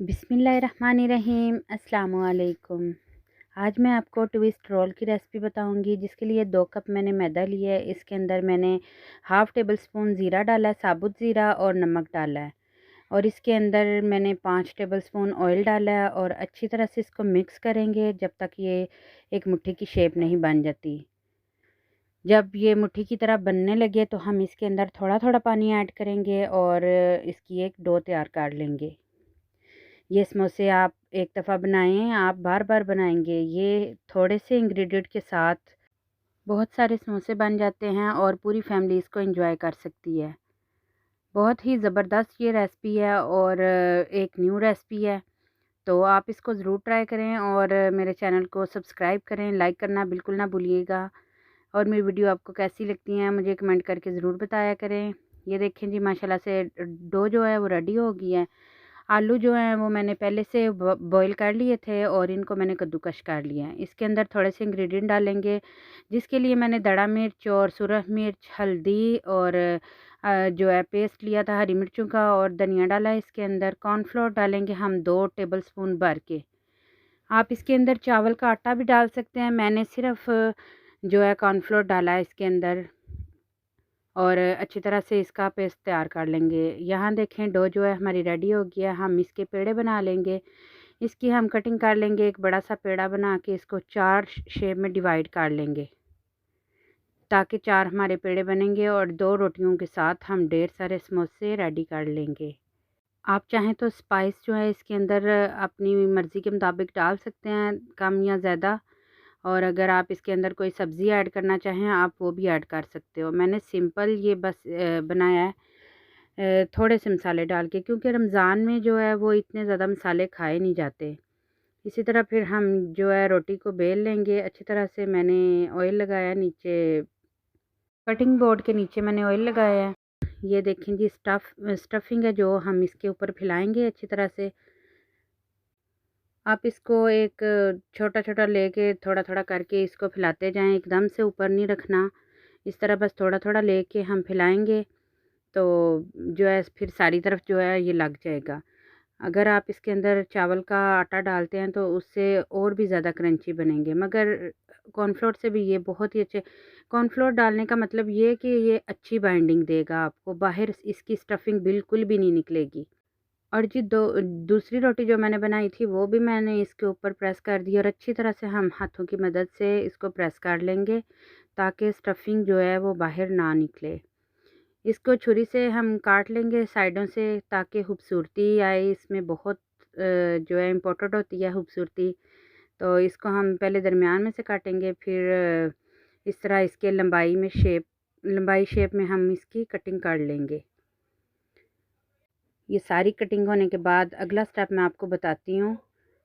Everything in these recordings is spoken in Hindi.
बिस्मिल्लाहिर्रहमानिर्रहीम। अस्सलामुअलैकुम। आज मैं आपको ट्विस्ट रोल की रेसिपी बताऊंगी, जिसके लिए 2 कप मैंने मैदा लिया है। इसके अंदर मैंने हाफ़ टेबल स्पून ज़ीरा डाला है, साबुत ज़ीरा और नमक डाला है। और इसके अंदर मैंने 5 टेबल स्पून ऑयल डाला है और अच्छी तरह से इसको मिक्स करेंगे जब तक ये एक मुट्ठी की शेप नहीं बन जाती। जब ये मुट्ठी की तरह बनने लगे तो हम इसके अंदर थोड़ा थोड़ा पानी ऐड करेंगे और इसकी एक डो तैयार कर लेंगे। ये समोसे आप एक दफ़ा बनाएँ, आप बार-बार बनाएँगे। ये थोड़े से इंग्रीडिएंट के साथ बहुत सारे समोसे बन जाते हैं और पूरी फैमिली इसको एंजॉय कर सकती है। बहुत ही ज़बरदस्त ये रेसिपी है और एक न्यू रेसिपी है, तो आप इसको ज़रूर ट्राई करें और मेरे चैनल को सब्सक्राइब करें, लाइक करना बिल्कुल ना भूलिएगा। और मेरी वीडियो आपको कैसी लगती हैं मुझे कमेंट करके ज़रूर बताया करें। ये देखें जी, माशाल्लाह से डो जो है वो रेडी हो गई है। आलू जो हैं वो मैंने पहले से बॉईल कर लिए थे और इनको मैंने कद्दूकश कर लिया है। इसके अंदर थोड़े से इंग्रेडिएंट डालेंगे, जिसके लिए मैंने दड़ा मिर्च और सुरख मिर्च, हल्दी और जो है पेस्ट लिया था हरी मिर्चों का और धनिया डाला है। इसके अंदर कॉर्नफ्लोर डालेंगे हम 2 टेबलस्पून भर के। आप इसके अंदर चावल का आटा भी डाल सकते हैं। मैंने सिर्फ़ जो है कॉर्नफ्लोर डाला है इसके अंदर और अच्छी तरह से इसका पेस्ट तैयार कर लेंगे। यहाँ देखें डो जो है हमारी रेडी हो गया। हम इसके पेड़े बना लेंगे। इसकी हम कटिंग कर लेंगे। एक बड़ा सा पेड़ा बना के इसको 4 शेप में डिवाइड कर लेंगे, ताकि 4 हमारे पेड़े बनेंगे और 2 रोटियों के साथ हम ढेर सारे समोसे रेडी कर लेंगे। आप चाहें तो स्पाइस जो है इसके अंदर अपनी मर्ज़ी के मुताबिक डाल सकते हैं, कम या ज़्यादा। और अगर आप इसके अंदर कोई सब्ज़ी ऐड करना चाहें आप वो भी ऐड कर सकते हो। मैंने सिंपल ये बस बनाया है थोड़े से मसाले डाल के, क्योंकि रमज़ान में जो है वो इतने ज़्यादा मसाले खाए नहीं जाते। इसी तरह फिर हम जो है रोटी को बेल लेंगे अच्छी तरह से। मैंने ऑयल लगाया नीचे, कटिंग बोर्ड के नीचे मैंने ऑयल लगाया है। ये देखें जी, स्टफिंग है जो हम इसके ऊपर फैलाएंगे अच्छी तरह से। आप इसको एक छोटा-छोटा लेके थोड़ा-थोड़ा करके इसको फैलाते जाएँ, एकदम से ऊपर नहीं रखना। इस तरह बस थोड़ा-थोड़ा लेके हम फैलाएँगे तो जो है फिर सारी तरफ जो है ये लग जाएगा। अगर आप इसके अंदर चावल का आटा डालते हैं तो उससे और भी ज़्यादा क्रंची बनेंगे, मगर कॉर्नफ्लोर से भी ये बहुत ही अच्छे। कॉर्नफ्लोर डालने का मतलब ये है कि ये अच्छी बाइंडिंग देगा आपको, बाहर इसकी स्टफिंग बिल्कुल भी नहीं निकलेगी। और जी दूसरी रोटी जो मैंने बनाई थी वो भी मैंने इसके ऊपर प्रेस कर दी और अच्छी तरह से हम हाथों की मदद से इसको प्रेस कर लेंगे, ताकि स्टफिंग जो है वो बाहर ना निकले। इसको छुरी से हम काट लेंगे साइडों से, ताकि खूबसूरती आए। इसमें बहुत जो है इम्पोर्टेंट होती है खूबसूरती। तो इसको हम पहले दरमियान में से काटेंगे, फिर इस तरह इसके लंबाई शेप में हम इसकी कटिंग कर लेंगे। ये सारी कटिंग होने के बाद अगला स्टेप मैं आपको बताती हूँ,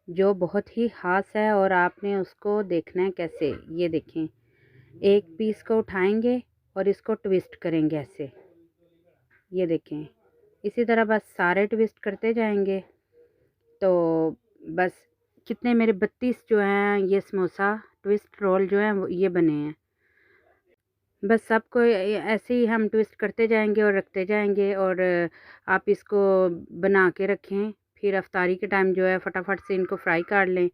जो बहुत ही ख़ास है और आपने उसको देखना है कैसे। ये देखें, एक पीस को उठाएंगे और इसको ट्विस्ट करेंगे ऐसे। ये देखें, इसी तरह बस सारे ट्विस्ट करते जाएंगे। तो बस कितने मेरे 32 जो हैं ये समोसा ट्विस्ट रोल जो हैं वो ये बने हैं। बस सबको ऐसे ही हम ट्विस्ट करते जाएंगे और रखते जाएंगे और आप इसको बना के रखें। फिर अफ्तारी के टाइम जो है फटाफट से इनको फ्राई कर लें।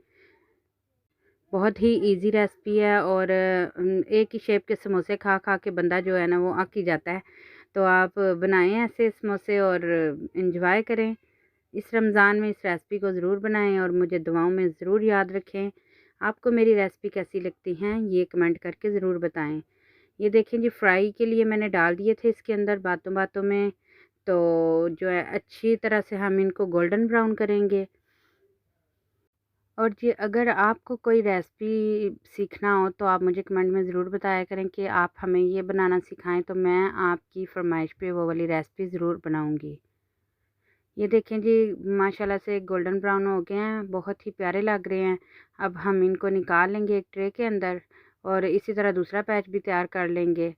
बहुत ही इजी रेसिपी है और एक ही शेप के समोसे खा खा के बंदा जो है ना वो अक ही जाता है। तो आप बनाएं ऐसे समोसे और इंजॉय करें। इस रमज़ान में इस रेसिपी को ज़रूर बनाएं और मुझे दुआओं में ज़रूर याद रखें। आपको मेरी रेसिपी कैसी लगती हैं ये कमेंट करके ज़रूर बताएं। ये देखें जी, फ्राई के लिए मैंने डाल दिए थे इसके अंदर बातों बातों में। तो जो है अच्छी तरह से हम इनको गोल्डन ब्राउन करेंगे। और जी अगर आपको कोई रेसिपी सीखना हो तो आप मुझे कमेंट में ज़रूर बताया करें कि आप हमें ये बनाना सिखाएं, तो मैं आपकी फरमाइश पे वो वाली रेसिपी ज़रूर बनाऊंगी। ये देखें जी, माशाल्लाह से गोल्डन ब्राउन हो गए हैं, बहुत ही प्यारे लग रहे हैं। अब हम इनको निकाल लेंगे एक ट्रे के अंदर और इसी तरह दूसरा बैच भी तैयार कर लेंगे।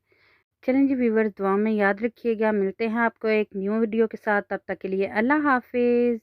चलें जी व्यूअर्स, दुआ में याद रखिएगा। मिलते हैं आपको एक न्यू वीडियो के साथ, तब तक के लिए अल्लाह हाफिज़।